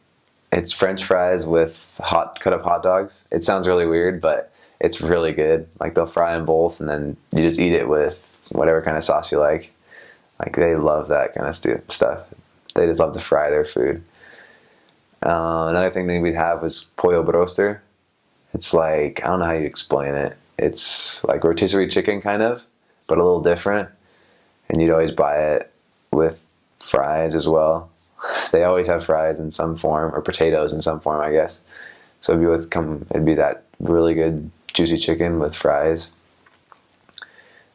it's French fries with cut up hot dogs. It sounds really weird, but it's really good. Like they'll fry them both, and then you just eat it with whatever kind of sauce you like. Like they love that kind of stuff. They just love to fry their food. Another thing that we'd have was pollo broster. It's like, I don't know how you explain it. It's like rotisserie chicken kind of, but a little different. And you'd always buy it with fries as well. They always have fries in some form, or potatoes in some form, I guess. So it'd be that really good juicy chicken with fries.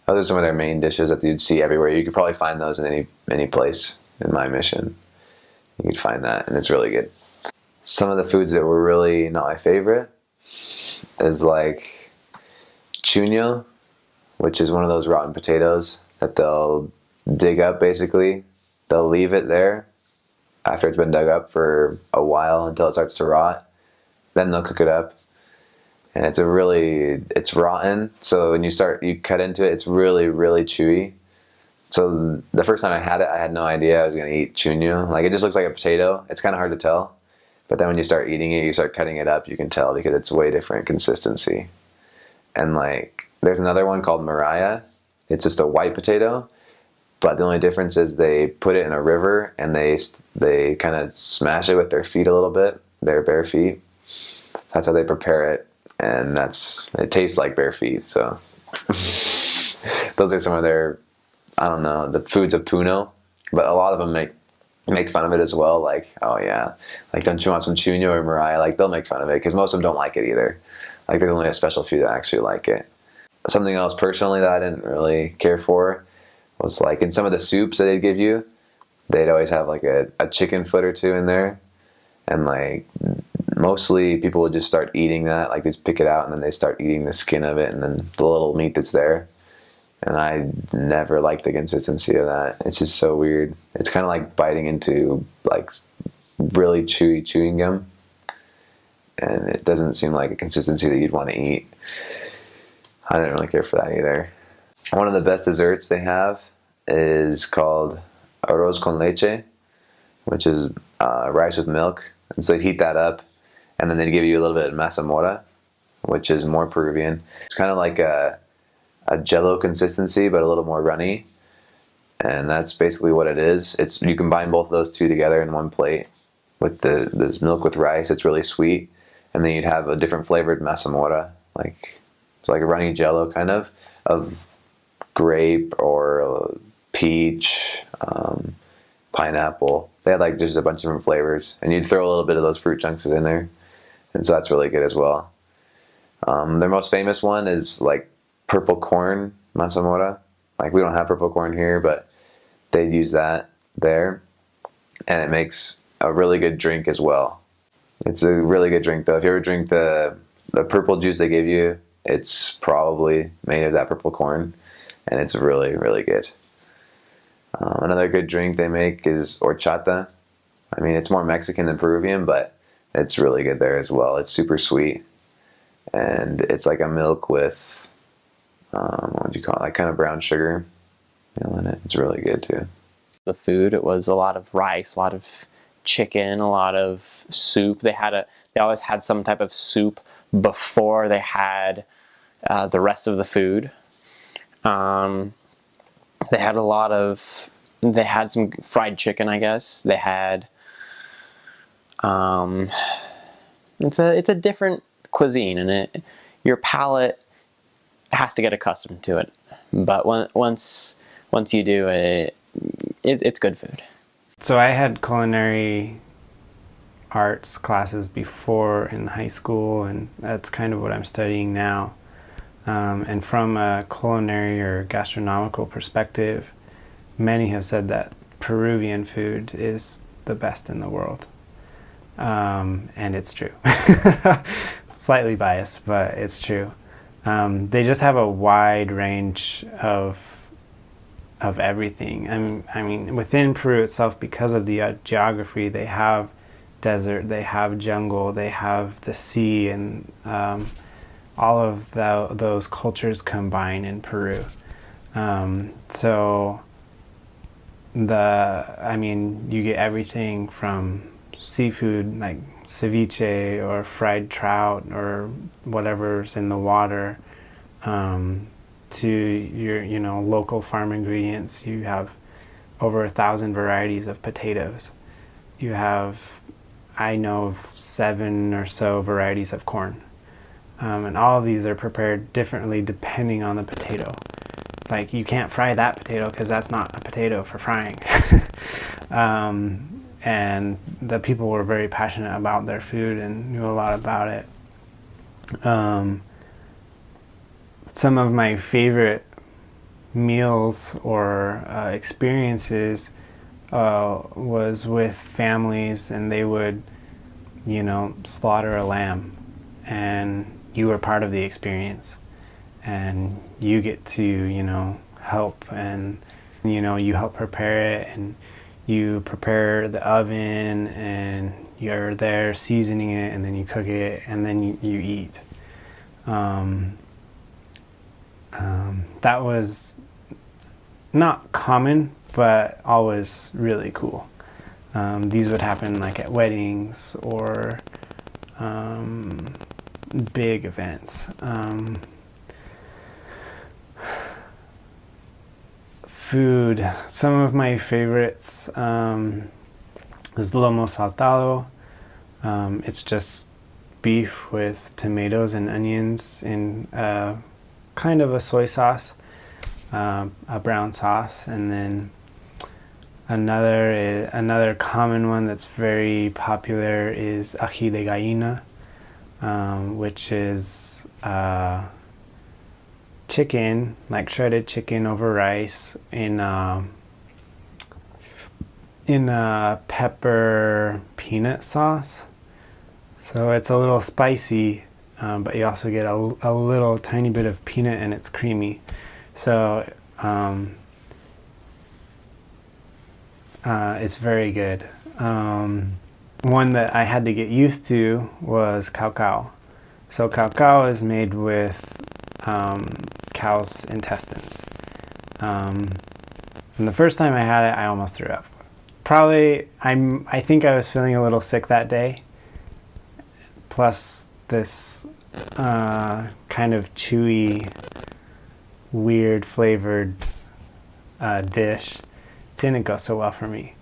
Those are some of their main dishes that you'd see everywhere. You could probably find those in any place in my mission. You could find that, and it's really good. Some of the foods that were really not my favorite is like chuño, which is one of those rotten potatoes that they'll dig up basically. They'll leave it there after it's been dug up for a while until it starts to rot. Then they'll cook it up. And it's rotten. So when you cut into it, it's really, really chewy. So the first time I had it, I had no idea I was going to eat chuño. Like it just looks like a potato. It's kind of hard to tell. But then when you start eating it, you start cutting it up, you can tell because it's way different consistency. And like, there's another one called Mariah. It's just a white potato. But the only difference is they put it in a river and they kind of smash it with their feet a little bit, their bare feet. That's how they prepare it. And it tastes like bare feet. So those are some of their, I don't know, the foods of Puno. But a lot of them make fun of it as well. Like, oh yeah, like don't you want some chuño or Mariah? Like they'll make fun of it because most of them don't like it either. Like there's only a special few that actually like it. Something else personally that I didn't really care for was like in some of the soups that they'd give you, they'd always have like a chicken foot or two in there. And like mostly people would just start eating that, like they just pick it out and then they start eating the skin of it and then the little meat that's there. And I never liked the consistency of that. It's just so weird. It's kind of like biting into like really chewy chewing gum. And it doesn't seem like a consistency that you'd want to eat. I didn't really care for that either. One of the best desserts they have is called Arroz Con Leche, which is rice with milk. And so they heat that up, and then they give you a little bit of masa mora, which is more Peruvian. It's kind of like a jello consistency, but a little more runny. And that's basically what it is. You combine both of those two together in one plate with this milk with rice. It's really sweet. And then you'd have a different flavored masa mora, it's like a runny jello kind of grape or peach, pineapple. They had like just a bunch of different flavors, and you'd throw a little bit of those fruit chunks in there, and so that's really good as well. Their most famous one is like purple corn masa mora. Like we don't have purple corn here, but they use that there, and it makes a really good drink as well. It's a really good drink, though. If you ever drink the purple juice they give you, it's probably made of that purple corn, and it's really, really good. Another good drink they make is horchata. I mean, it's more Mexican than Peruvian, but it's really good there as well. It's super sweet, and it's like a milk with, what would you call it, like kind of brown sugar in it. It's really good too. The food, it was a lot of rice, a lot of chicken, a lot of soup. They always had some type of soup before they had the rest of the food. They had some fried chicken, I guess. They had, it's a different cuisine, and your palate has to get accustomed to it. But once you do it's good food. So I had culinary arts classes before in high school, and that's kind of what I'm studying now. And from a culinary or gastronomical perspective, many have said that Peruvian food is the best in the world. And it's true. Slightly biased, but it's true. They just have a wide range of everything. I mean, within Peru itself, because of the geography, they have desert, they have jungle, they have the sea, and all of those cultures combine in Peru. So you get everything from seafood like ceviche or fried trout or whatever's in the water, to your local farm ingredients. You have over 1,000 varieties of potatoes. You have, I know of 7 or so varieties of corn. And all of these are prepared differently depending on the potato. Like, you can't fry that potato because that's not a potato for frying. And the people were very passionate about their food and knew a lot about it. Some of my favorite meals or experiences was with families, and they would, slaughter a lamb, and you were part of the experience, and you get to, help, and, you help prepare it, and you prepare the oven, and you're there seasoning it, and then you cook it, and then you eat. That was not common, but always really cool. These would happen like at weddings or big events. Food. Some of my favorites is lomo saltado. It's just beef with tomatoes and onions in kind of a soy sauce, a brown sauce, and then another common one that's very popular is ají de gallina, which is chicken, like shredded chicken over rice in a pepper peanut sauce. So it's a little spicy, but you also get a little tiny bit of peanut, and it's creamy. So it's very good. One that I had to get used to was cacao. So cacao is made with cow's intestines. And the first time I had it, I almost threw up. I think I was feeling a little sick that day. Plus this kind of chewy, weird flavored dish didn't go so well for me.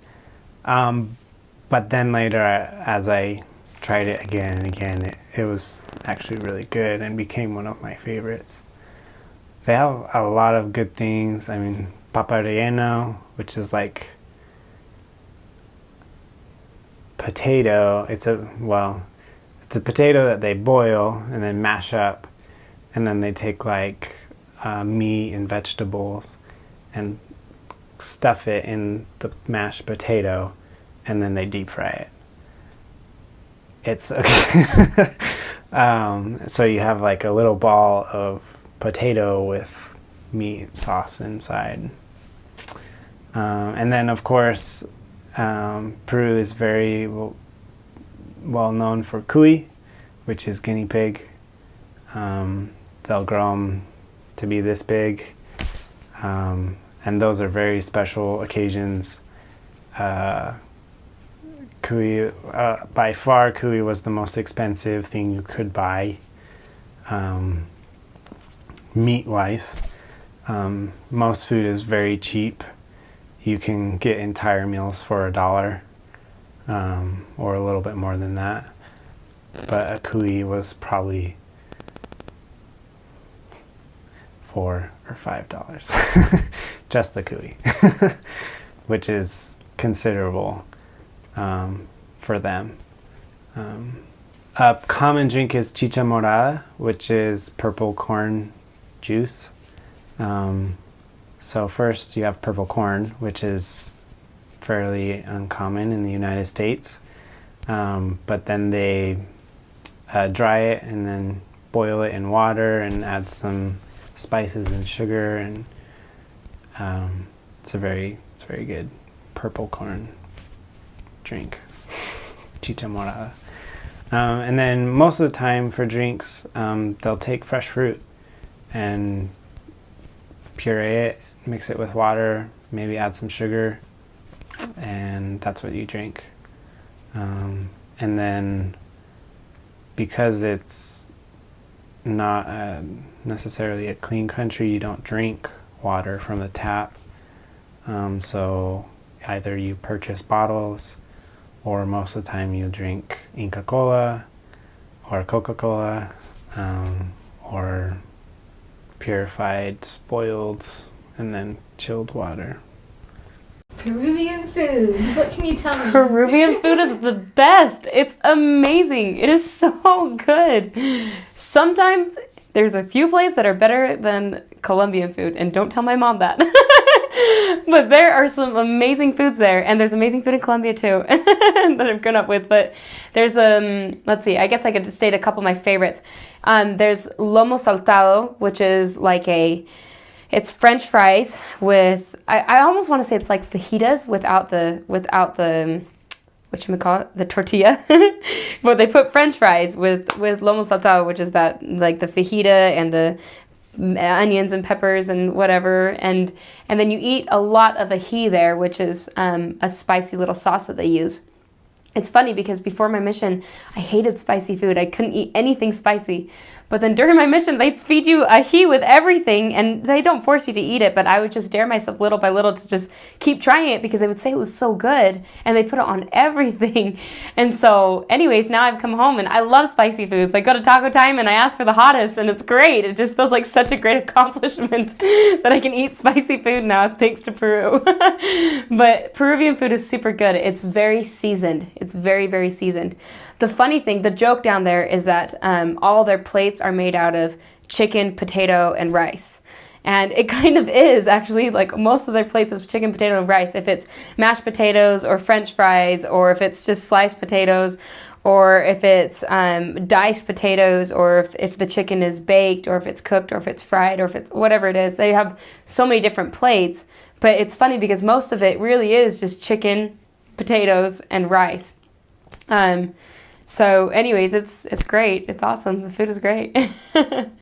But then later, as I tried it again and again, it was actually really good and became one of my favorites. They have a lot of good things. I mean, papa relleno, which is like potato. It's a potato that they boil and then mash up, and then they take like meat and vegetables and stuff it in the mashed potato, and then they deep fry it. It's okay. So you have like a little ball of potato with meat sauce inside. And then, of course, Peru is very well known for cuy, which is guinea pig. They'll grow them to be this big. And those are very special occasions. Cuy, by far, cuy was the most expensive thing you could buy, meat-wise. Most food is very cheap. You can get entire meals for $1, or a little bit more than that. But a cuy was probably $4 or $5, just the cuy, which is considerable for them. A common drink is Chicha Morada, which is purple corn juice. So first you have purple corn, which is fairly uncommon in the United States. But then they dry it and then boil it in water and add some spices and sugar, and it's a very good purple corn drink, Chicha Morada. And then most of the time for drinks, they'll take fresh fruit and puree it, mix it with water, maybe add some sugar, and that's what you drink. And then because it's not necessarily a clean country, you don't drink water from the tap. So either you purchase bottles, or most of the time you drink Inca Cola or Coca-Cola, or purified, boiled, and then chilled water. Peruvian food. What can you tell me? Peruvian food is the best. It's amazing. It is so good. Sometimes there's a few places that are better than Colombian food, and don't tell my mom that. But there are some amazing foods there, and there's amazing food in Colombia too that I've grown up with. But there's let's see, I guess I could state a couple of my favorites. There's lomo saltado, which is like it's French fries with, I almost want to say it's like fajitas without the whatchamacallit, the tortilla. But they put French fries with lomo saltado, which is that like the fajita and the onions and peppers and whatever, and then you eat a lot of ají there, which is a spicy little sauce that they use. It's funny because before my mission, I hated spicy food. I couldn't eat anything spicy. But then during my mission, they feed you ají with everything, and they don't force you to eat it, but I would just dare myself little by little to just keep trying it because they would say it was so good, and they put it on everything. And so, anyways, now I've come home, and I love spicy foods. I go to Taco Time, and I ask for the hottest, and it's great. It just feels like such a great accomplishment that I can eat spicy food now, thanks to Peru. But Peruvian food is super good. It's very seasoned. It's very, very seasoned. The funny thing, the joke down there is that all their plates are made out of chicken, potato, and rice. And it kind of is, actually, like most of their plates is chicken, potato, and rice. If it's mashed potatoes or French fries, or if it's just sliced potatoes, or if it's diced potatoes, or if the chicken is baked, or if it's cooked, or if it's fried, or if it's whatever it is. They have so many different plates. But it's funny because most of it really is just chicken, potatoes, and rice. So anyways, it's great. It's awesome. The food is great.